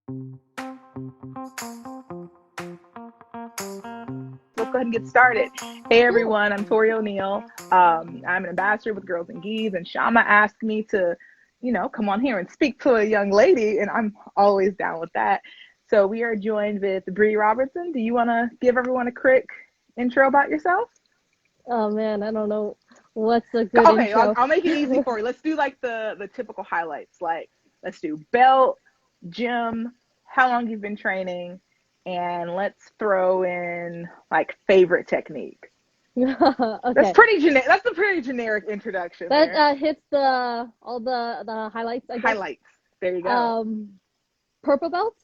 Let's go ahead and get started. Hey Cool. everyone, I'm Torrie O'Neil. I'm an ambassador with Girls and Gis, and Shama asked me to, come on here and speak to a young lady, and I'm always down with that. So we are joined with Bri Robertson. Do you want to give everyone a quick intro about yourself? Oh man, I don't know what's a good Okay, I'll, intro. I'll make it easy for you. Let's do like the typical highlights. Like let's do belt, gym, how long you've been training, and let's throw in like favorite technique. That's Okay, pretty generic. That's a pretty generic introduction that there. hits the all the highlights, I guess. Highlights. There you go. Um, Purple belt.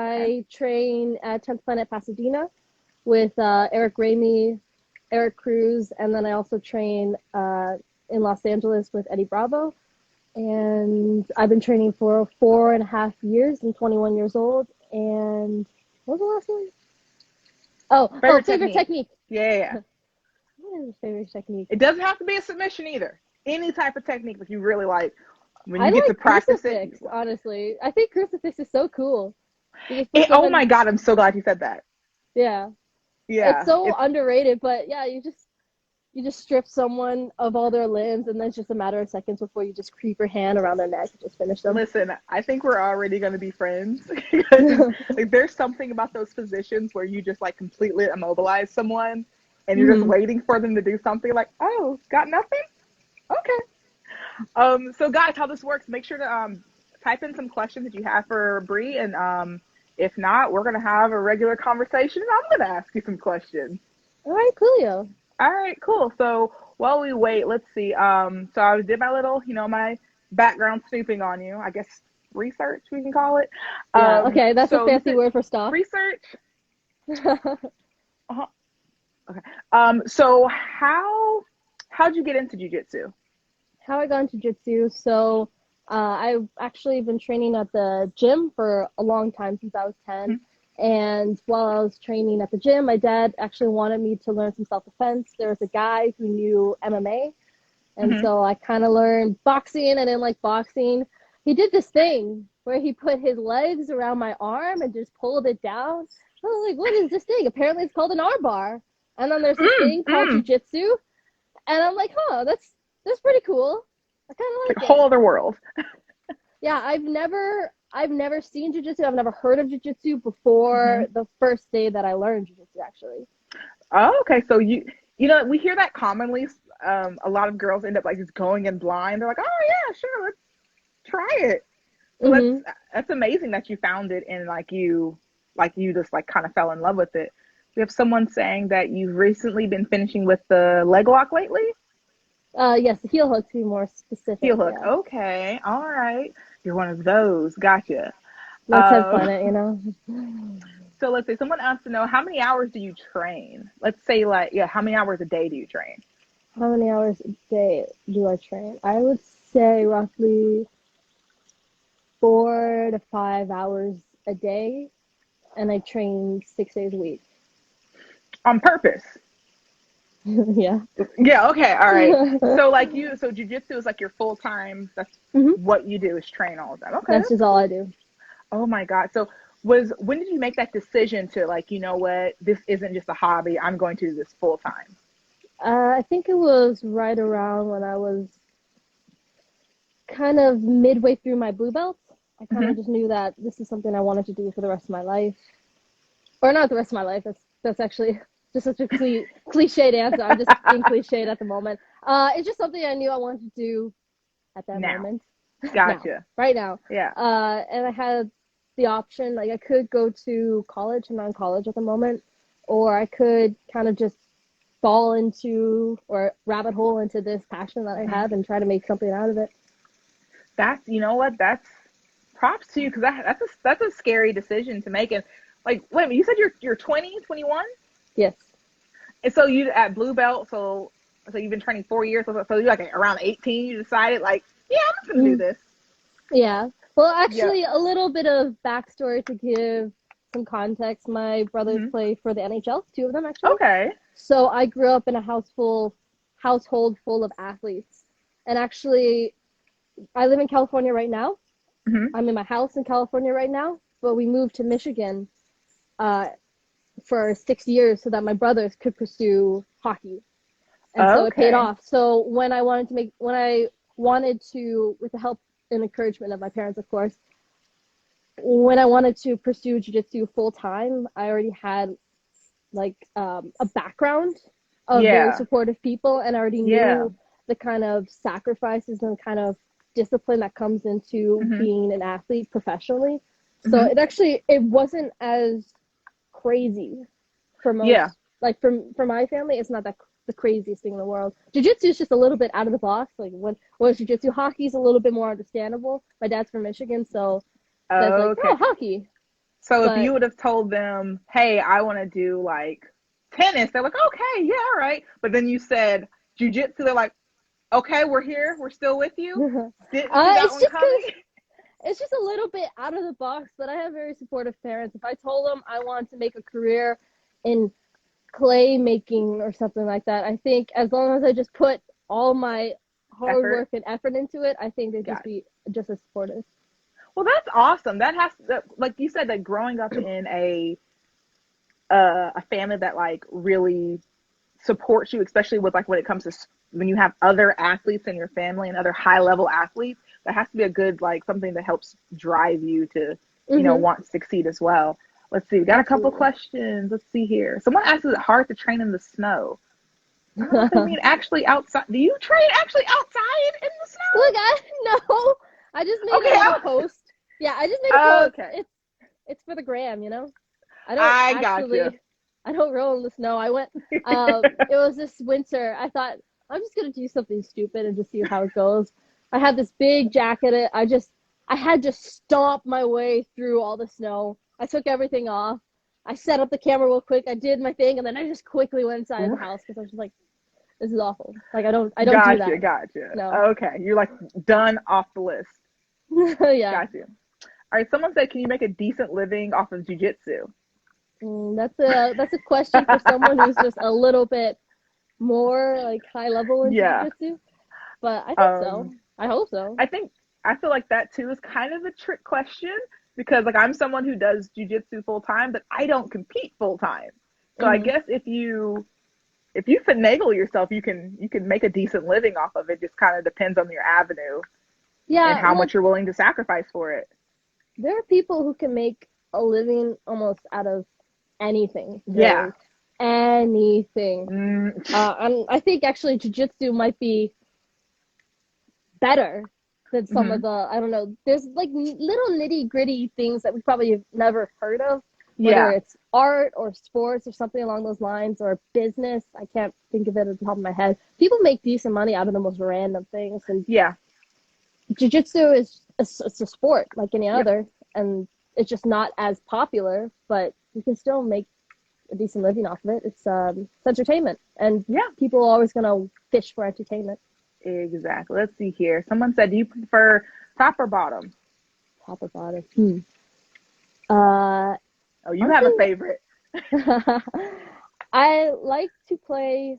Okay. I train at 10th Planet Pasadena with Eric Ramey, Eric Cruz, and then I also train in Los Angeles with Eddie Bravo. And I've been training for 4.5 years. I'm 21 years old. And what was the last one? Oh, Favorite favorite technique. technique. Yeah, yeah, yeah. What is your favorite technique? It doesn't have to be a submission either. Any type of technique that you really like. When I you get to like practice it, crucifix, honestly. I think crucifix is so cool. You just put it oh someone, my God, I'm so glad you said that. yeah. It's Yeah. so It's underrated, but yeah, you just strip someone of all their limbs, and then it's just a matter of seconds before you just creep your hand around their neck and just finish them. Listen, I think we're already gonna be friends because like there's something about those positions where you just like completely immobilize someone and you're just Hmm. waiting for them to do something like, oh, got nothing? Okay. So guys, how this works, make sure to type in some questions that you have for Bree, and if not, we're gonna have a regular conversation and I'm gonna ask you some questions. All right, coolio. All right, cool. So while we wait, let's see. So I did my little, my background snooping on you, I guess research we can call it. Yeah, okay, that's a So you fancy said word for stock. research. Uh-huh. Okay. So how'd you get into jujitsu? How I got into jiu-jitsu. So I've actually been training at the gym for a long time since I was 10. And while I was training at the gym, my dad actually wanted me to learn some self-defense. There was a guy who knew MMA. And Mm-hmm. so I kind of learned boxing and then like boxing. He did this thing where he put his legs around my arm and just pulled it down. I was like, what is this thing? Apparently it's called an R bar. And then there's this Mm, thing called mm. jujitsu. And I'm like, huh, that's pretty cool. I kind Like of a like whole it. other world. Yeah, I've never seen jujitsu. I've never heard of jujitsu Hmm. before the first day that I learned jujitsu actually. Oh, okay. So we hear that commonly. A lot of girls end up like just going in blind. They're like, oh yeah, sure, let's try it. So that's Hmm. that's amazing that you found it and like you just like kind of fell in love with it. We have someone saying that you've recently been finishing with the leg lock lately. Yes, the heel hook to be more specific. Heel hook. Yeah, Okay, all right. You're one of those. Gotcha. let's have Um, fun it, you know. so let's say someone wants to know how many hours do you train? Let's say like yeah, how many hours a day do you train? How many hours a day do I train? I would say roughly 4 to 5 hours a day, and I train 6 days a week. On purpose. Yeah. Yeah, okay, all right. So jujitsu is like your full time. That's Hmm. what you do is train all of that. Okay, That's that's just all I cool. do. Oh my God. So was when did you make that decision to like, you know what, this isn't just a hobby. I'm going to do this full time. I think it was right around when I was kind of midway through my blue belt. I kind of Hmm. just knew that this is something I wanted to do for the rest of my life, or not the rest of my life. That's actually just such a cliched answer. I'm just being cliched at the moment. It's just something I knew I wanted to do at that Now. moment. Now, Gotcha. right now. Yeah. And I had the option, like I could go to college. I'm not in college at the moment, or I could kind of just fall into or rabbit hole into this passion that I Hmm. have and try to make something out of it. That's you know what, that's props to you because that's a scary decision to make. And like, wait a minute, you said you're 20, 21? Yes. And so you at blue belt, so you've been training 4 years. So you like around 18, you decided like, yeah, I'm just gonna do Mm, this. yeah. Well, Yeah. actually, a little bit of backstory to give some context. My brothers Hmm. play for the NHL, two of them actually. Okay. So I grew up in a household full of athletes. And actually, I live in California right now. Hmm. I'm in my house in California right now. but we moved to Michigan for 6 years so that my brothers could pursue hockey. And so it paid Okay. off. So when I wanted to, with the help and encouragement of my parents, of course, when I wanted to pursue jiu-jitsu full time, I already had like a background of very Yeah. supportive people, and I already Yeah. knew the kind of sacrifices and kind of discipline that comes into Mhm. being an athlete professionally. So Mhm. it wasn't as crazy for Yeah. most, like for my family. It's not that the craziest thing in the world. Jiu-jitsu is just a little bit out of the box. Like what is jiu-jitsu? Hockey's a little bit more understandable. My dad's from Michigan, so that's like, Okay. oh, hockey. So if But you would have told them, "Hey, I want to do like tennis," they're like, "Okay, yeah, all right." But then you said jujitsu, they're like, "Okay, we're here. We're still with you." Didn't see that it's one just coming. because it's just a little bit out of the box, but I have very supportive parents. If I told them I want to make a career in clay making or something like that, I think as long as I just put all my hard Effort. work and effort into it, I think they'd just Got it. be just as supportive. Well, that's awesome. Like you said, that growing up in a family that like really supports you, especially with like when it comes to when you have other athletes in your family and other high level athletes, that has to be a good like something that helps drive you to, Mm-hmm. want to succeed as well. Let's see, we got a couple Absolutely. questions. Let's see here. Someone asked, is it hard to train in the snow? I don't know if they mean actually outside. Do you train actually outside in the Look, snow? I no. I just made a Okay, little post. Yeah, I just made a post. okay. It's for the gram, you know. I don't I got you. actually I don't roll in the snow. I went it was this winter. I thought I'm just gonna do something stupid and just see how it goes. I had this big jacket. I had to stomp my way through all the snow. I took everything off. I set up the camera real quick. I did my thing, and then I just quickly went inside the house because I was just like, this is awful. Like I don't do Gotcha, that. gotcha. No. Okay, you're like done off the list. Yeah. Gotcha. All right, someone said, can you make a decent living off of jujitsu? That's a question for someone who's just a little bit more like high level into Yeah. jiu-jitsu, but I think so. Um, I hope so. I think I feel like that too is kind of a trick question because like I'm someone who does jujitsu full time, but I don't compete full time. So I Hmm. guess if you finagle yourself, you can make a decent living off of it. Just kind of depends on your avenue and Yeah, how well, much you're willing to sacrifice for it. there are people who can make a living almost out of anything, Yeah. really, anything. Mm, And I think actually jiu-jitsu might be better than some of hmm. the, I don't know, there's like little nitty gritty things that we probably have never heard of, whether Yeah. it's art or sports or something along those lines or business. I can't think of it at the top of my head. People make decent money out of the most random things, and Yeah. jiu-jitsu is it's a sport like any Yep. other, and it's just not as popular, but you can still make a decent living off of it. It's entertainment, and Yeah. people are always gonna fish for entertainment. Exactly. Let's see here. Someone said, do you prefer top or bottom? Top about it. Uh, Oh, you have a Honestly, favorite. I like to play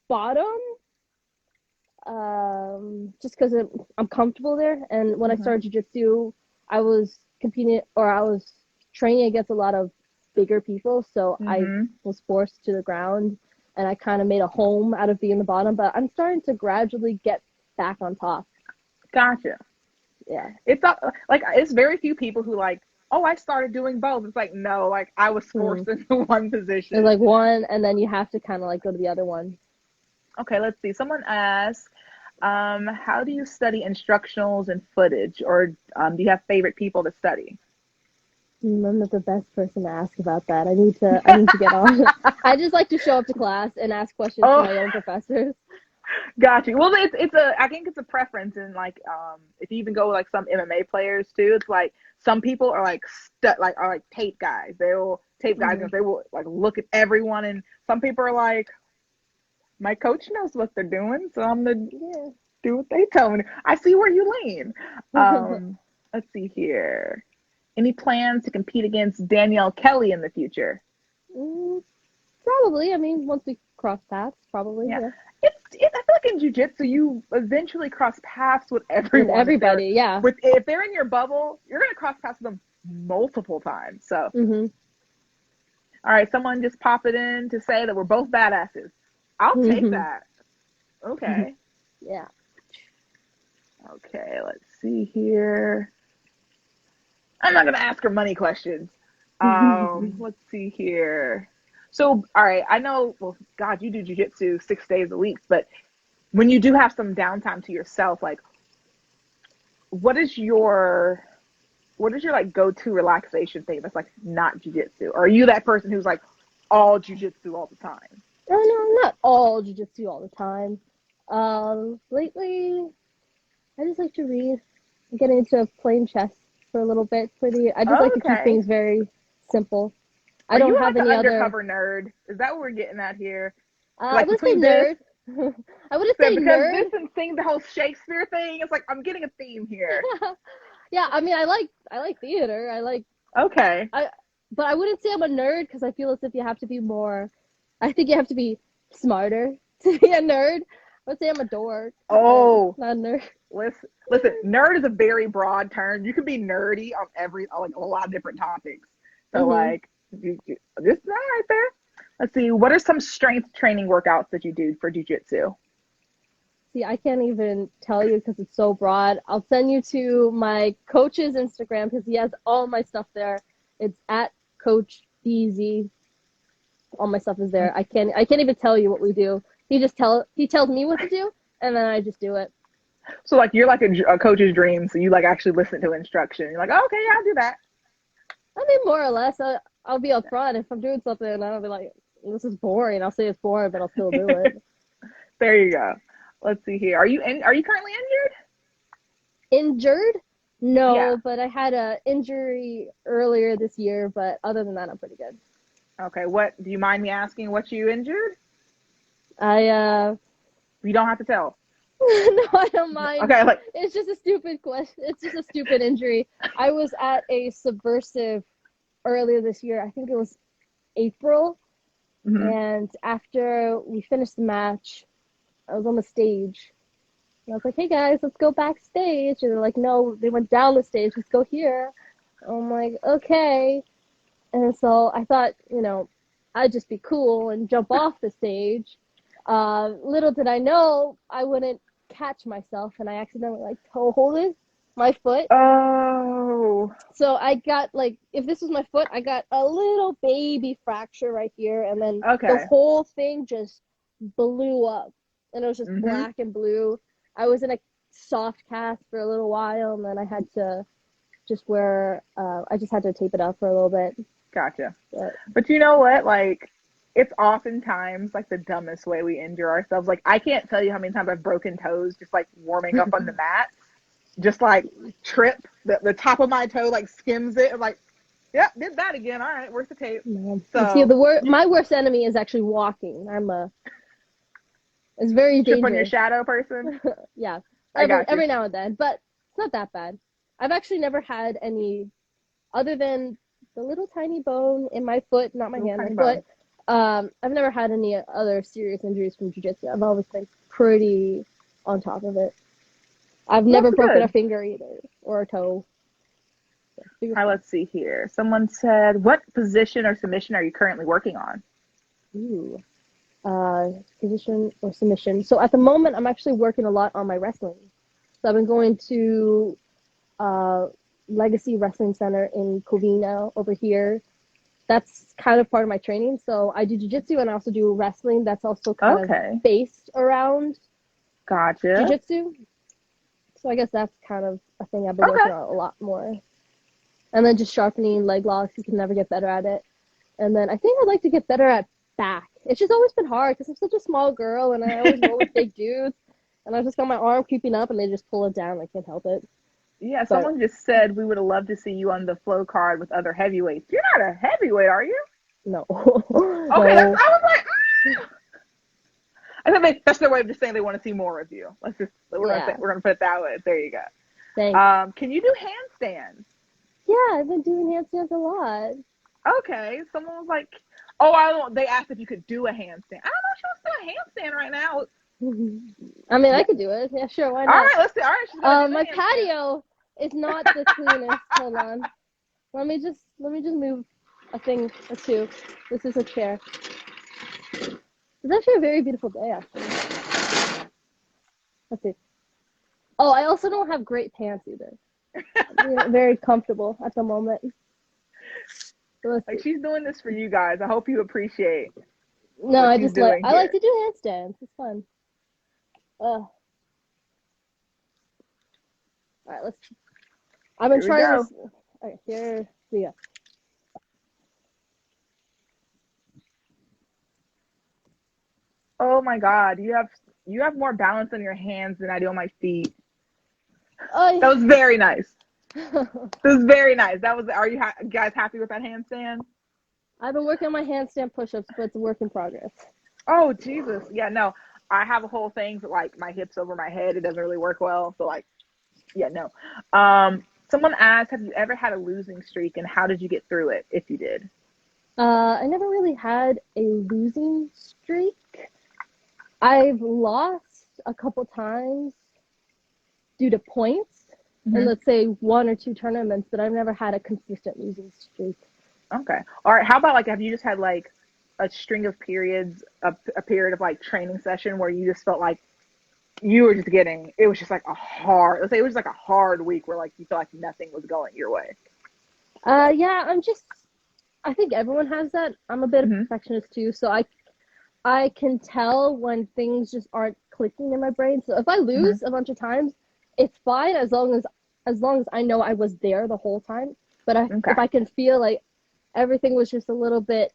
bottom, just because I'm comfortable there. And when I Hmm. started jiu-jitsu, I was competing or I was training against a lot of bigger people, so I Hmm. was forced to the ground, and I kind of made a home out of being the bottom. But I'm starting to gradually get back on top. Gotcha. Yeah. It's not like it's very few people who like, oh, I started doing both. It's like, no, like I was Hmm. forced into one There's position. like one, and then you have to kind of like go to the other one. Okay, let's see. Someone asked, how do you study instructionals and footage, or do you have favorite people to study? I'm not the best person to ask about that. I need to get on. I just like to show up to class and ask questions to Oh, my own professors. got you. Well, it's a I think it's a preference, and like if you even go with like some MMA players too, it's like some people are like are like tape guys. They will tape guys Hmm. and they will like look at everyone, and some people are like, my coach knows what they're doing, so I'm gonna Yeah. do what they tell me. I see where you lean. Let's see here. Any plans to compete against Danielle Kelly in the future? Mm, probably. I mean, once we cross paths, probably. Yeah. Yeah. I feel like in jujitsu, you eventually cross paths with With everyone. everybody. Yeah. If they're in your bubble, you're gonna cross paths with them multiple times. So, Mhm. all right, someone just pop it in to say that we're both badasses. I'll take Mhm. that. Okay. Yeah. Okay, let's see here. I'm not gonna ask her money questions. Let's see here. So, all right, I know. Well, God, you do jujitsu 6 days a week, but when you do have some downtime to yourself, like, what is your like go-to relaxation thing that's like not jujitsu? Or are you that person who's like all jujitsu all the time? No, no, not all jiu-jitsu all the time. Lately, I just like to read. I'm getting into playing chess for a little bit. I just like to keep Okay. things very simple. I Are don't you have like an any other. undercover nerd? Is that what we're getting at here? I Like would say between this, nerd. I wouldn't so say because nerd. this and seeing the whole Shakespeare thing, it's like I'm getting a theme here. Yeah, I mean, I like theater. Okay. I, but I wouldn't say I'm a nerd because I feel as if you have to be more. I think you have to be smarter to be a nerd. I would say I'm a dork, but Oh, not a nerd. listen. Nerd is a very broad term. You can be nerdy on like a lot of different topics. So Mhm. like, just right there. Let's see. What are some strength training workouts that you do for jujitsu? See, I can't even tell you because it's so broad. I'll send you to my coach's Instagram because he has all my stuff there. It's at Coach DZ. All my stuff is there. I can't even tell you what we do. He tells me what to do and then I just do it. So like you're like a coach's dream. So you like actually listen to instruction. You're like, oh, okay, yeah, I'll do that. I mean, more or less, I'll be upfront if I'm doing something and I'll be like, this is boring. I'll say it's boring, but I'll still do it. There you go. Let's see here. Are you currently injured? Injured? Yeah. No, but I had a injury earlier this year. But other than that, I'm pretty good. Okay. What do you mind me asking? What you injured? I You don't have to tell. no, I don't mind. Okay. Like. It's just a stupid question. It's just a stupid injury. I was at a subversive earlier this year. I think it was April. Mhm. And after we finished the match, I was on the stage. And I was like, hey guys, let's go backstage. And they're like, no, they went down the stage. Let's go here. I'm like, okay. And so I thought, I'd just be cool and jump off the stage. Little did I know I wouldn't catch myself and I accidentally like toe holded my foot. Oh. So I got like, if this was my foot, I got a little baby fracture right here. And then the Okay. whole thing just blew up and it was just Mhm. black and blue. I was in a soft cast for a little while and then I had to I just had to tape it up for a little bit. Gotcha. But But you know what? Like, it's oftentimes like the dumbest way we injure ourselves. Like, I can't tell you how many times I've broken toes just like warming up on the mat. Just like trip the top of my toe like skims it. I'm like, yep, did that again. All right, where's the tape? you see, So you my worst enemy is actually walking. It's very trip on your dangerous. shadow person. Yeah, I got you. every now and then, but it's not that bad. I've actually never had any other than the little tiny bone in my foot, not my Little hand, my tiny foot. bone. I've never had any other serious injuries from jiu-jitsu. I've always been pretty on top of it. I've Well, never that's broken a good. finger either or a toe. All right, let's see here. Someone said, what position or submission are you currently working on? Ooh. Position or submission. So at the moment, I'm actually working a lot on my wrestling. So I've been going to uh, Legacy Wrestling Center in Covina over here. That's kind of part of my training. So I do jiu-jitsu and I also do wrestling. That's also kind of Okay, based around gotcha. jiu-jitsu. So I guess that's kind of a thing I've been Okay. working on a lot more. And then just sharpening leg locks. You can never get better at it. And then I think I'd like to get better at back. It's just always been hard because I'm such a small girl and I always roll with big dudes. And I just got my arm creeping up and they just pull it down. I can't help it. Yeah, But someone just said we would have loved to see you on the flow card with other heavyweights. You're not a heavyweight, are you? no. Okay, that's. No. I was like, I think that's their way of just saying they want to see more of you. Yeah. We're gonna put it that way. There you go. Thanks. Can you do handstands? Yeah, I've been doing handstands a lot. Okay, someone was like, oh, I don't. They asked if you could do a handstand. I don't know if she wants to do a handstand right now. I mean, I What? could do it. Yeah, sure. Why All not? right, let's see. All right, she's gonna do the My handstand. patio is not the cleanest. Hold on. Let me just move a thing or two. This is a chair. It's actually a very beautiful day, actually. Let's see. Oh, I also don't have great pants either. I'm very comfortable at the moment. So Like, she's doing this for you guys. I hope you appreciate no, what I she's just like doing here. to do handstands. It's fun. All right, let's. I've been trying this. Okay, here we go. Oh my God, you have more balance on your hands than I do on my feet. Oh, That was very nice. yeah. That was very nice. Are you guys happy with that handstand? I've been working on my handstand push-ups, but it's a work in progress. Oh, Jesus. Yeah, no. I have a whole thing for like my hips over my head. It doesn't really work well. So like, yeah, no. Someone asked, have you ever had a losing streak and how did you get through it if you did? I never really had a losing streak. I've lost a couple times due to points in, let's say, 1 or 2 tournaments, but I've never had a consistent losing streak. Okay. All right. How about like, have you just had like a string of periods, a period of like training session where you just felt like you were just getting, it was just like let's say it was like a hard week where like you feel like nothing was going your way? Yeah, I think everyone has that. I'm a bit of a perfectionist too, so I can tell when things just aren't clicking in my brain. So if I lose a bunch of times, it's fine as long as I know I was there the whole time. But if I can feel like everything was just a little bit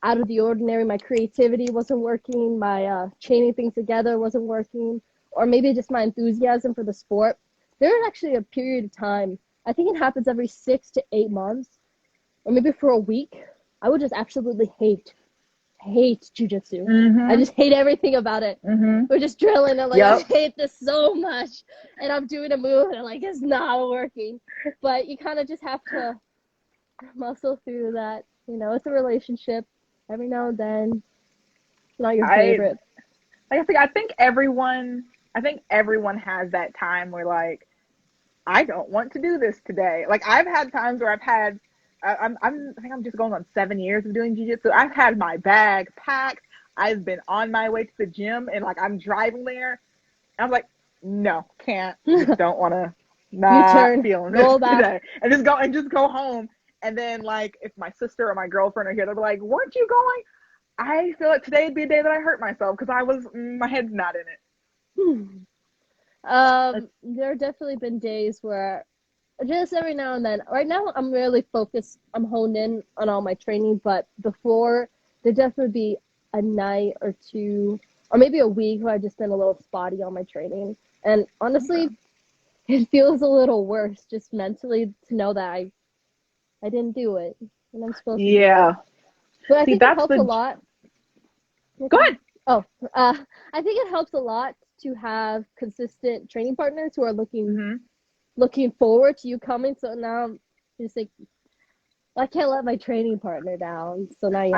out of the ordinary, my creativity wasn't working, my chaining things together wasn't working, or maybe just my enthusiasm for the sport. There's actually a period of time, I think it happens every 6 to 8 months, or maybe for a week, I would just absolutely hate jiu-jitsu. I just hate everything about it. We're just drilling and like, I hate this so much. And I'm doing a move and like, it's not working. But you kind of just have to muscle through that. You know, it's a relationship. Every now and then, it's not your favorite. I think everyone has that time where like, I don't want to do this today. Like I've had times where I think I'm just going on 7 years of doing jiu-jitsu. I've had my bag packed. I've been on my way to the gym and like I'm driving there. I was like, no, can't. Just don't want to. Not feeling this today. And just go home. And then like if my sister or my girlfriend are here, they'll be like, weren't you going? I feel like today would be a day that I hurt myself because my head's not in it. There have definitely been days where just every now and then. Right now, I'm really focused. I'm honed in on all my training, but before, there'd definitely be a night or two, or maybe a week where I've just been a little spotty on my training. And honestly, it feels a little worse just mentally to know that I didn't do it, and I'm supposed to do it. But I think it helps a lot. Go ahead. Oh, I think it helps a lot to have consistent training partners who are looking forward to you coming. So now I'm just like, I can't let my training partner down. So now I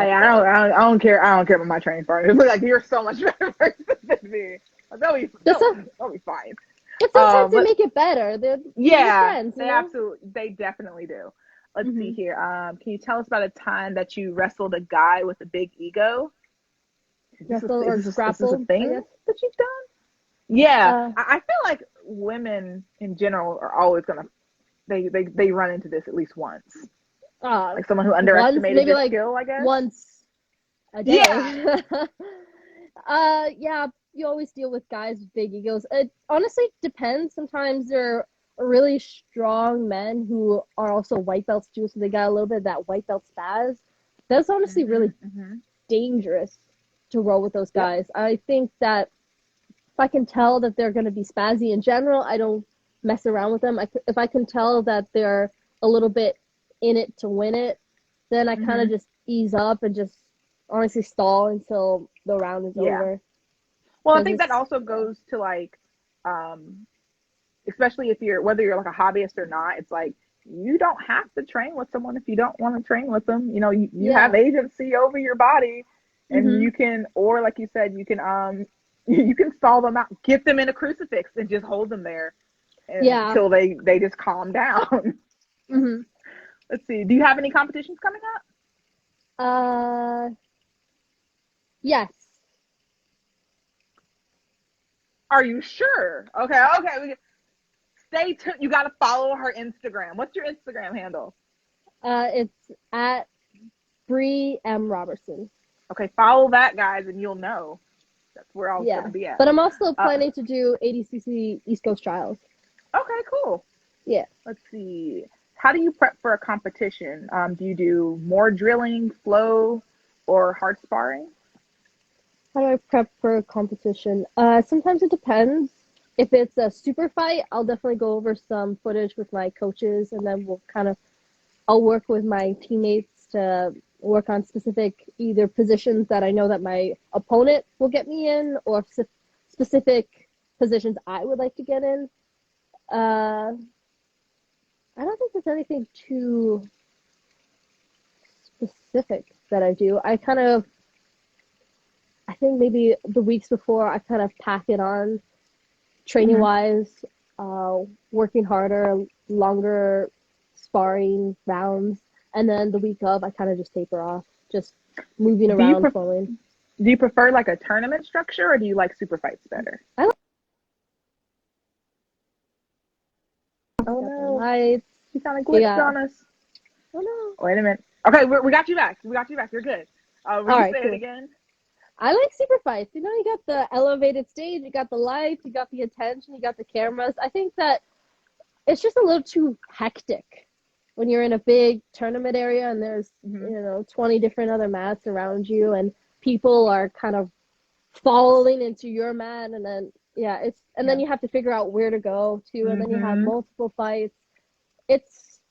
don't care. I don't care about my training partner. Like you're so much better person than me. That'll be fine. But sometimes they make it better. They're friends, they definitely do. Let's see here. Can you tell us about a time that you wrestled a guy with a big ego? Wrestle or grapple? Is this a thing that you've done? Yeah, I feel like women in general are always gonna they run into this at least once. Like someone who underestimated your skill, I guess. Once a day. Yeah, you always deal with guys with big egos. It honestly depends. Sometimes they're really strong men who are also white belts too, so they got a little bit of that white belt spaz. That's honestly really dangerous to roll with those guys. I think that if I can tell that they're going to be spazzy in general, I don't mess around with them. If I can tell that they're a little bit in it to win it, then I kind of just ease up and just honestly stall until the round is over. Well, I think that also goes to like, especially whether you're like a hobbyist or not, it's like, you don't have to train with someone if you don't want to train with them. You know, you have agency over your body, and you can, or like you said, you can stall them out, get them in a crucifix and just hold them there until they just calm down. Let's see. Do you have any competitions coming up? Yes. Are you sure? Okay. Stay tuned. You got to follow her Instagram. What's your Instagram handle? It's at Bri Robertson. Okay, follow that, guys, and you'll know that's where I was going Yeah. to be at. But I'm also planning to do ADCC East Coast Trials. Okay, cool. Yeah. Let's see. How do you prep for a competition? Do you do more drilling, flow, or hard sparring? How do I prep for a competition? Sometimes it depends. If it's a super fight, I'll definitely go over some footage with my coaches, and then I'll work with my teammates to work on specific either positions that I know that my opponent will get me in, or specific positions I would like to get in. I don't think there's anything too specific that I do. I think maybe the weeks before I kind of pack it on training wise, working harder, longer sparring rounds, and then the week of I kind of just taper off, just moving around, flowing. Do you prefer like a tournament structure, or do you like super fights better? Oh no! Lights. You sound like glitched on us. Oh no! Wait a minute. Okay, we got you back. We got you back. You're good. Will you say it again? I like super fights. You know, you got the elevated stage, you got the lights, you got the attention, you got the cameras. I think that it's just a little too hectic when you're in a big tournament area and there's 20 different other mats around you and people are kind of falling into your mat, and then then you have to figure out where to go to, and then you have multiple fights. It's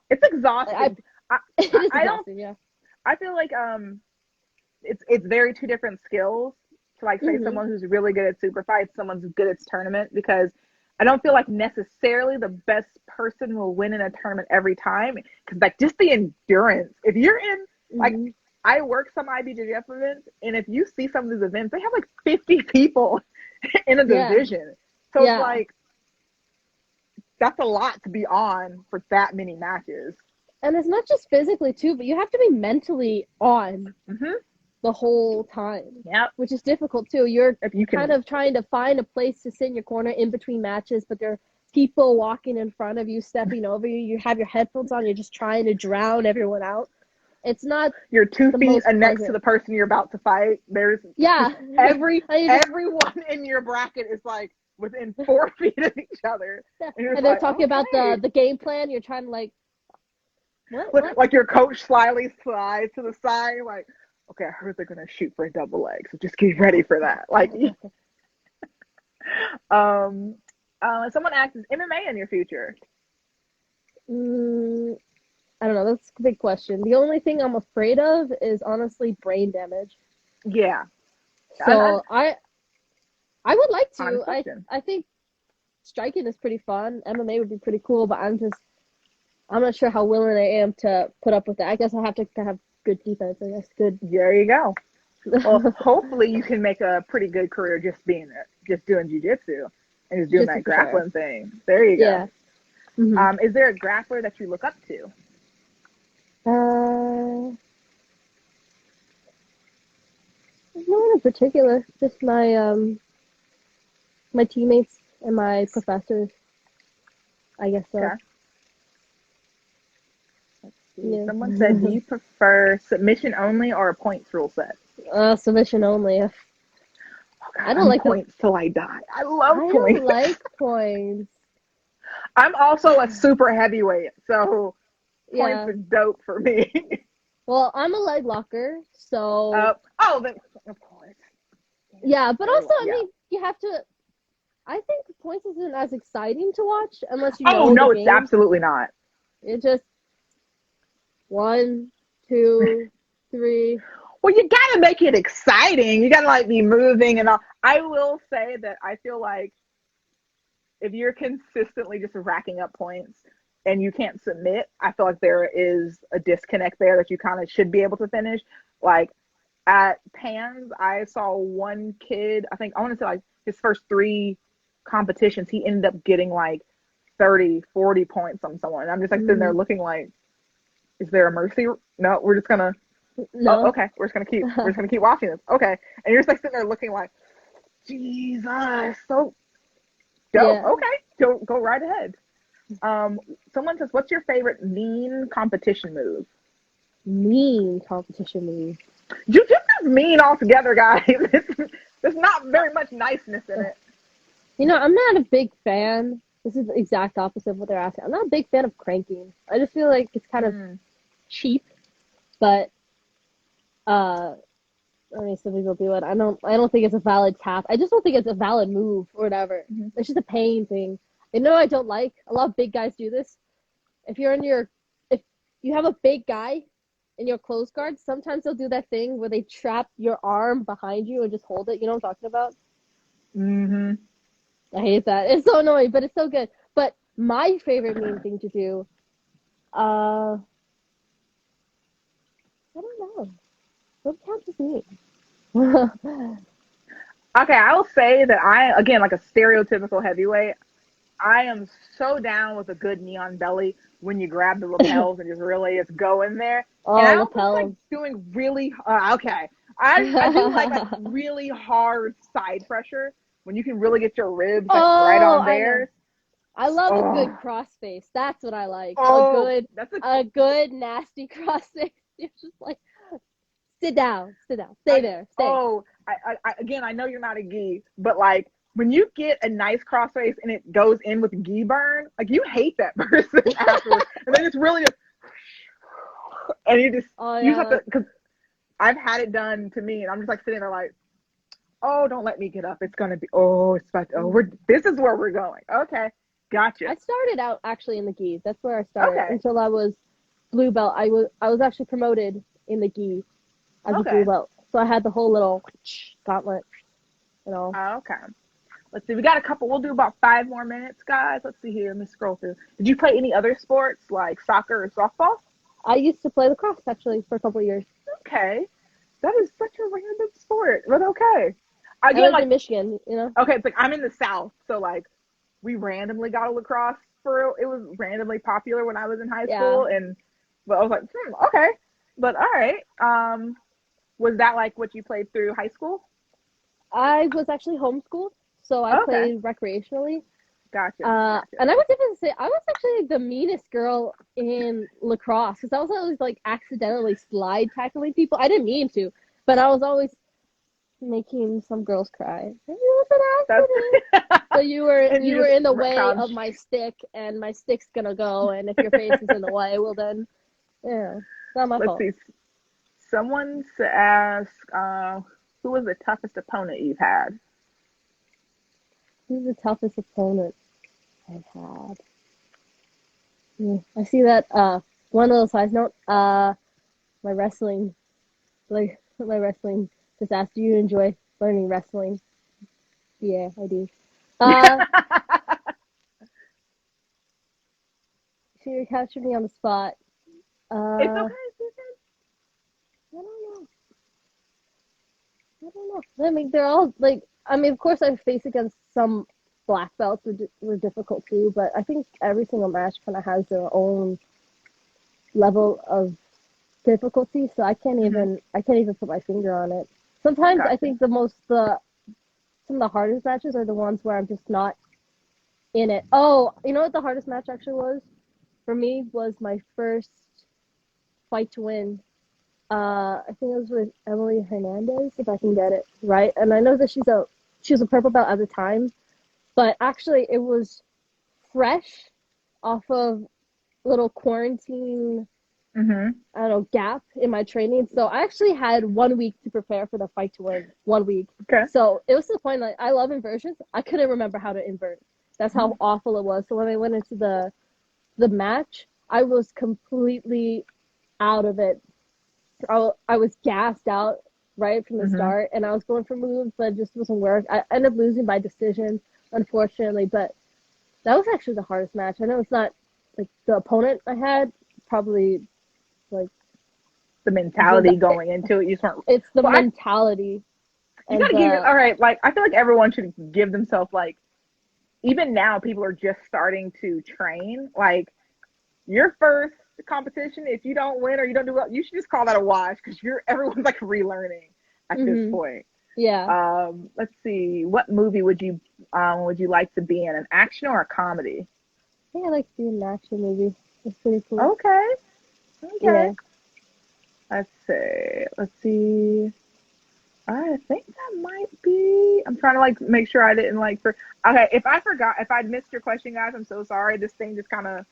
exhausting. It is exhausting. Yeah. I feel like it's very two different skills to like say someone who's really good at super fights, someone's good at tournament, because I don't feel like necessarily the best person will win in a tournament every time, because like just the endurance. If you're in like I work some IBJJF events, and if you see some of these events, they have like 50 people in a division. So it's like that's a lot to be on for that many matches. And it's not just physically too, but you have to be mentally on the whole time. Yeah, which is difficult too. You're kind of trying to find a place to sit in your corner in between matches, but there are people walking in front of you, stepping over you. You have your headphones on. You're just trying to drown everyone out. It's not. You're 2 feet next to the person you're about to fight. There's everyone in your bracket is like within 4 feet of each other, and they're talking about the game plan. You're trying to like. What? Like your coach slyly slides to the side, like, okay, I heard they're gonna shoot for a double leg, so just get ready for that. Like, someone asked, is MMA in your future? I don't know. That's a big question. The only thing I'm afraid of is honestly brain damage. Yeah. So I would like to. I think striking is pretty fun. MMA would be pretty cool, but I'm not sure how willing I am to put up with that. I guess I have to have good defense. I guess good. There you go. Well, hopefully you can make a pretty good career just doing jiu-jitsu and just doing that grappling thing. There you go. Yeah. Is there a grappler that you look up to? No one in particular. Just my my teammates and my professors. I guess so. Okay. Yeah. Someone said, do you prefer submission only or a points rule set? Submission only. Oh God, I don't like points till I die. I love points. I don't like points. I'm also a super heavyweight, so points is dope for me. Well, I'm a leg locker, so. Then of course. Yeah, but also, I mean, you have to. I think points isn't as exciting to watch unless you know. Oh no, it's absolutely not. It just 1, 2, 3. Well, you gotta make it exciting. You gotta like be moving and all. I will say that I feel like if you're consistently just racking up points and you can't submit, I feel like there is a disconnect there that you kind of should be able to finish. Like at PANS, I saw one kid, I want to say like his first 3 competitions, he ended up getting like 30, 40 points on someone. And I'm just like sitting there looking like, is there a mercy? No, we're just gonna. Oh, No. okay. We're just gonna keep watching this. Okay, and you're just like sitting there looking like, Jesus. So go. Yeah. Okay, go right ahead. Someone says, what's your favorite mean competition move? Mean competition move. Jiu-Jitsu is mean altogether, guys. There's not very much niceness in it. You know, I'm not a big fan. This is the exact opposite of what they're asking. I'm not a big fan of cranking. I just feel like it's kind of cheap, but I mean, some people do it. I don't think it's a valid tap. I just don't think it's a valid move or whatever. It's just a pain thing. You know, I don't like. A lot of big guys do this. If you have a big guy in your close guard, sometimes they'll do that thing where they trap your arm behind you and just hold it. You know what I'm talking about? Mm-hmm. I hate that. It's so annoying, but it's so good. But my favorite mean thing to do, I don't know. What counts as mean? Okay, I will say that again, like a stereotypical heavyweight, I am so down with a good knee on belly when you grab the lapels and just go in there. And Oh, I also like lapels. doing really, okay. I do like really hard side pressure when you can really get your ribs like right Oh, on I know. there. I love a good Oh, crossface. That's what I like. oh, that's A good nasty crossface. You're just like, sit down, stay there, stay. again, I know you're not a gi, but like when you get a nice crossface and it goes in with gi burn, like you hate that person afterwards, and then it's really just, and Oh you just have yeah. to, because I've had it done to me, and I'm just like sitting there like, oh, don't let me get up. It's gonna be, it's about, this is where we're going. Okay, gotcha. I started out actually in the gi. That's where I started Okay, until I was blue belt. I was actually promoted in the gi as a blue okay, belt. So I had the whole little gauntlet, you know. okay. Let's see. We got a couple. We'll do about 5 more minutes, guys. Let's see here. Let me scroll through. Did you play any other sports like soccer or softball? I used to play lacrosse actually for a couple of years. Okay. That is such a random sport, but okay. I Again, lived like, in Michigan, you know. okay, it's like I'm in the South, so like we randomly got a lacrosse it was randomly popular when I was in high Yeah. school, but I was like, okay, but all right. Was that like what you played through high school? I was actually homeschooled, so I Okay, played recreationally. gotcha. And I would even say I was actually the meanest girl in lacrosse because I was always like accidentally slide tackling people. I didn't mean to, but I was always making some girls cry. It was an That's accident. So and you you were just in the way retcon. of my stick, and my stick's gonna go. And if your face is in the way, well then, yeah, it's not my Let's fault. see. Someone asked, who was the toughest opponent you've had? Who's the toughest opponent I've had? I see that. One little side note. My wrestling, like my wrestling, just asked, do you enjoy learning wrestling? Yeah, I do. Uh, so you're catching me on the spot. It's I okay. don't know. I don't know. I mean, they're all like. I mean, of course, I face against some black belts were difficult too, but I think every single match kind of has their own level of difficulty. So Mm-hmm. I can't even put my finger on it. Sometimes I Gotcha. think some of the hardest matches are the ones where I'm just not in it. Oh, you know what the hardest match actually was for me was my first fight to win. I think it was with Emily Hernandez, if I can get it right. And I know that she was a purple belt at the time, but actually it was fresh off of little quarantine. Mm-hmm. I don't know, gap in my training. So I actually had 1 week to prepare for the fight to win. 1 week. Okay. So it was to the point like I love inversions. I couldn't remember how to invert. That's how awful it was. So when I went into the match, I was completely out of it. I was gassed out right from the Mm-hmm. start, and I was going for moves, but it just wasn't work. I ended up losing by decision, unfortunately. But that was actually the hardest match. I know it's not like the opponent I had probably like The mentality going into it. You just weren't. it's the Well, mentality you and gotta give it. the All right. Like I feel like everyone should give themselves like even now people are just starting to train. Like your first competition, if you don't win or you don't do well, you should just call that a wash because everyone's like relearning at this point. Yeah. Let's see, what movie would you like to be in? An action or a comedy? I think I like to do an action movie. It's pretty cool. Okay. Okay. Yeah. Let's see. I think that might be. I'm trying to like make sure I didn't like for. Okay, if I missed your question, guys, I'm so sorry. This thing just kind of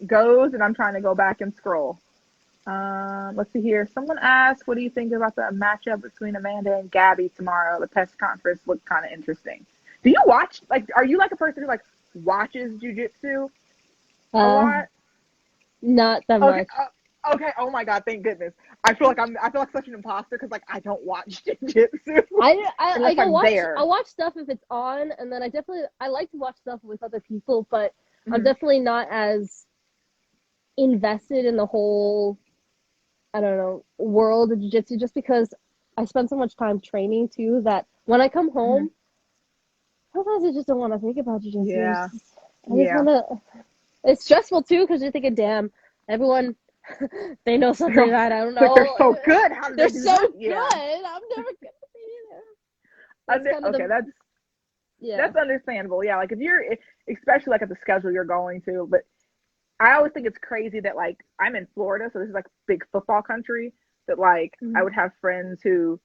goes, and I'm trying to go back and scroll. Let's see here. Someone asked, "What do you think about the matchup between Amanda and Gabby tomorrow? The press conference looked kind of interesting." Do you watch? Like, are you like a person who like watches Jiu-Jitsu a lot? Not that much. Okay. Oh my God. Thank goodness. I feel like such an imposter because like I don't watch Jiu-Jitsu. I watch stuff if it's on, and then I like to watch stuff with other people, but I'm definitely not as invested in the whole, I don't know, world of Jiu-Jitsu just because I spend so much time training too that when I come home, sometimes I just don't want to think about Jiu-Jitsu. Yeah. I just want to. It's stressful too because you're thinking, damn, everyone. They know something that I don't know. Like they're so good. How do they're they do so that? good. I'm never gonna be there. That's understandable. Yeah, like if you're, especially like at the schedule you're going to. But I always think it's crazy that like I'm in Florida, so this is like big football country. That like I would have friends who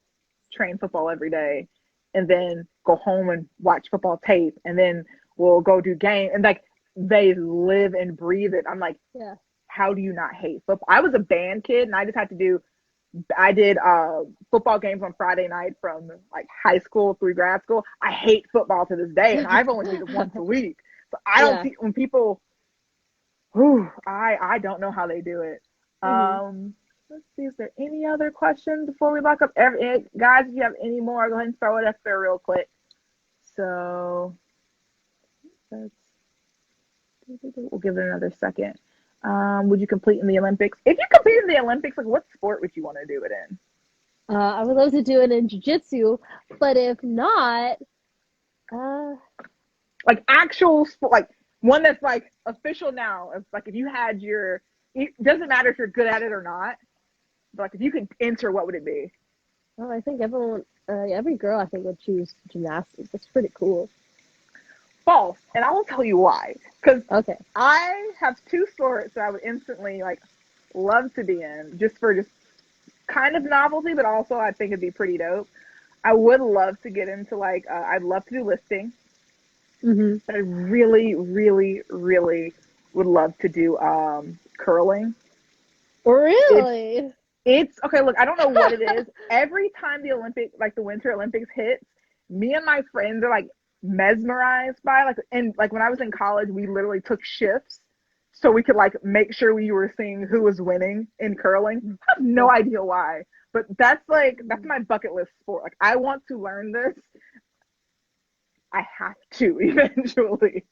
train football every day, and then go home and watch football tape, and then we'll go do game, and like they live and breathe it. I'm like, yeah. How do you not hate football? I was a band kid and I did football games on Friday night from like high school through grad school. I hate football to this day and I've only seen it once a week. So I don't see when people, I don't know how they do it. Let's see, is there any other questions before we lock up? Guys, if you have any more, go ahead and throw it up there real quick. So we'll give it another second. Would you compete in the Olympics? If you compete in the Olympics, like what sport would you want to do it in? I would love to do it in Jiu-Jitsu, but if not, like actual sport, like one that's like official now. It's like if you had it doesn't matter if you're good at it or not. But like if you could enter, what would it be? Well, I think every girl I think would choose gymnastics. It's pretty cool. False, and I will tell you why. Because okay. I have two sports that I would instantly like love to be in, just kind of novelty, but also I think it'd be pretty dope. I would love to get into like I'd love to do lifting. But I really, really, really would love to do curling. Really? It's okay. Look, I don't know what it is. Every time the Winter Olympics hits, me and my friends are like mesmerized by and when I was in college, we literally took shifts so we could like make sure we were seeing who was winning in curling. I have no idea why, but that's my bucket list sport. Like I want to learn this. I have to eventually.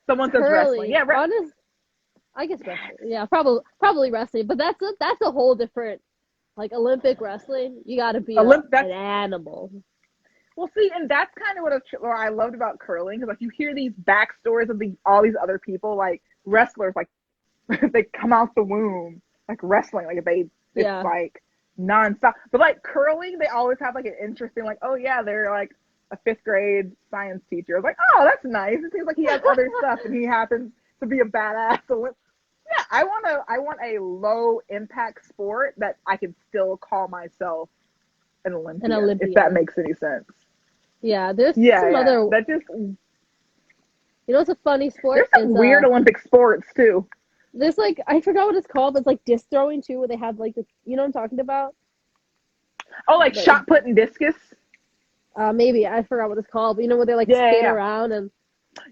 Someone says wrestling. Yeah, I guess wrestling. Yeah, probably wrestling. But that's a whole different like Olympic wrestling. You got to be an animal. Well, see, and that's kind of what I loved about curling because like you hear these backstories of all these other people like wrestlers like they come out the womb like wrestling like it's like nonstop. But like curling, they always have like an interesting like they're like a 5th grade science teacher. I was like, oh, that's nice. It seems like he has other stuff and he happens to be a badass. Yeah, I want a low impact sport that I can still call myself an Olympian. If that makes any sense. Yeah, there's some other. That just. You know, it's a funny sport. There's some weird Olympic sports too. There's like I forgot what it's called, but it's like disc throwing too, where they have like you know what I'm talking about? Oh, like shot put and discus. Maybe I forgot what it's called, but you know where they like skate around and.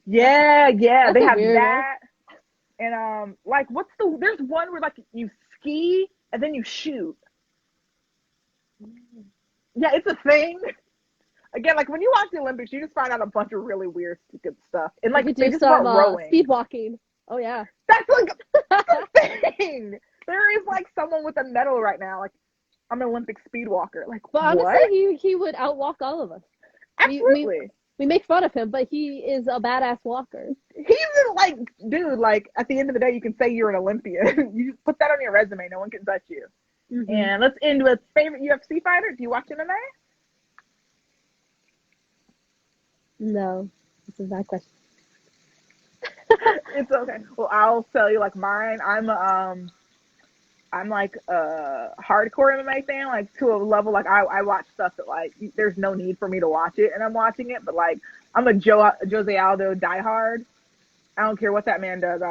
Yeah, they have that. And like there's one where like you ski and then you shoot. Yeah, it's a thing. Again, like when you watch the Olympics, you just find out a bunch of really weird, stupid stuff. And like they just about rowing, speed walking. Oh yeah, that's like a thing. There is like someone with a medal right now. Like I'm an Olympic speed walker. Like, but what? honestly, he would outwalk all of us. Absolutely. we make fun of him, but he is a badass walker. He's like, dude, like at the end of the day, you can say you're an Olympian. You just put that on your resume. No one can touch you. Mm-hmm. And let's end with favorite UFC fighter. Do you watch MMA? No, this is not a question. It's okay. Well, I'll tell you like mine. I'm like a hardcore MMA fan, like to a level like I watch stuff that like there's no need for me to watch it, and I'm watching it. But like I'm a Jose Aldo diehard. I don't care what that man does.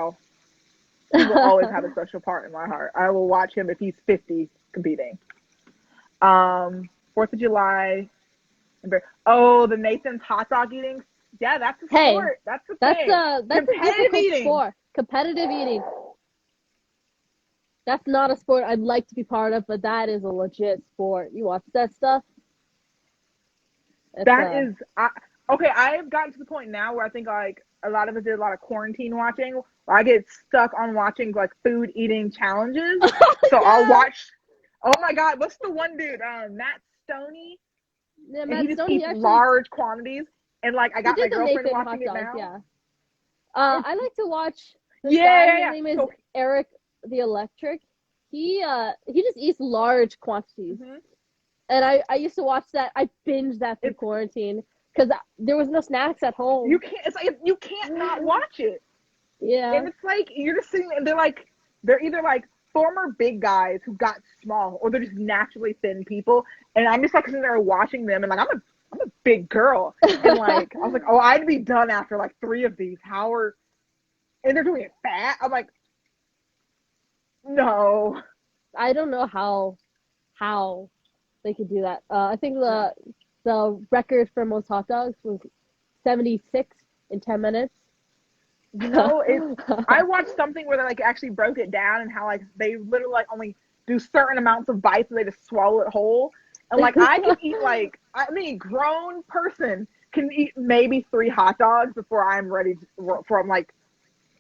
He will always have a special part in my heart. I will watch him if he's 50 competing. 4th of July. The Nathan's hot dog eating. Yeah, that's a sport. That's a thing. That's competitive eating. Sport. Competitive eating. That's not a sport I'd like to be part of, but that is a legit sport. You watch that stuff? Okay, I have gotten to the point now where I think like a lot of us did a lot of quarantine watching. Where I get stuck on watching like food eating challenges. So yeah. I'll watch. Oh my God, what's the one dude? Matt Stoney. Yeah, Matt Stoney. He just eats large quantities, and like I got my girlfriend watching it now. Yeah. I like to watch. His name is Eric the Electric. He just eats large quantities. Mm-hmm. And I used to watch that. I binged that through quarantine because there was no snacks at home. It's like you can't not watch it. Yeah. And it's like you're just sitting and they're either like former big guys who got small or they're just naturally thin people. And I'm just like sitting there watching them and like I'm a big girl. And like I was like, oh, I'd be done after like 3 of these. And they're doing it fat. I'm like, no. I don't know how they could do that. I think the record for most hot dogs was 76 in 10 minutes. No, I watched something where they like actually broke it down and how like they literally like only do certain amounts of bites and they just swallow it whole. And like I can eat grown person can eat maybe 3 hot dogs before I'm ready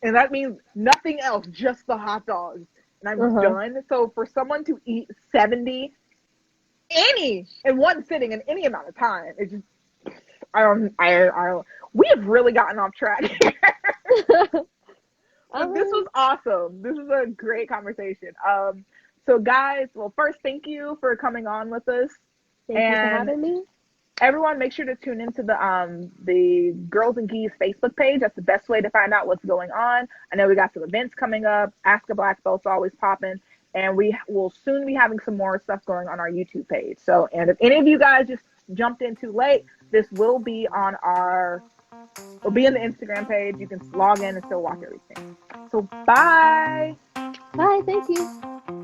and that means nothing else, just the hot dogs. And I'm done. So for someone to eat 70 in one sitting in any amount of time, it's just I don't. We have really gotten off track here. But this was awesome. This is a great conversation. So guys, well, first, thank you for coming on with us. Thank you for having me. Everyone, make sure to tune into the Girls and Gis Facebook page. That's the best way to find out what's going on. I know we got some events coming up. Ask a Black Belt's always popping. And we will soon be having some more stuff going on our YouTube page. So, and if any of you guys just jumped in too late, this will be on it'll be in the Instagram page. You can log in and still watch everything. So, bye. Bye. Thank you.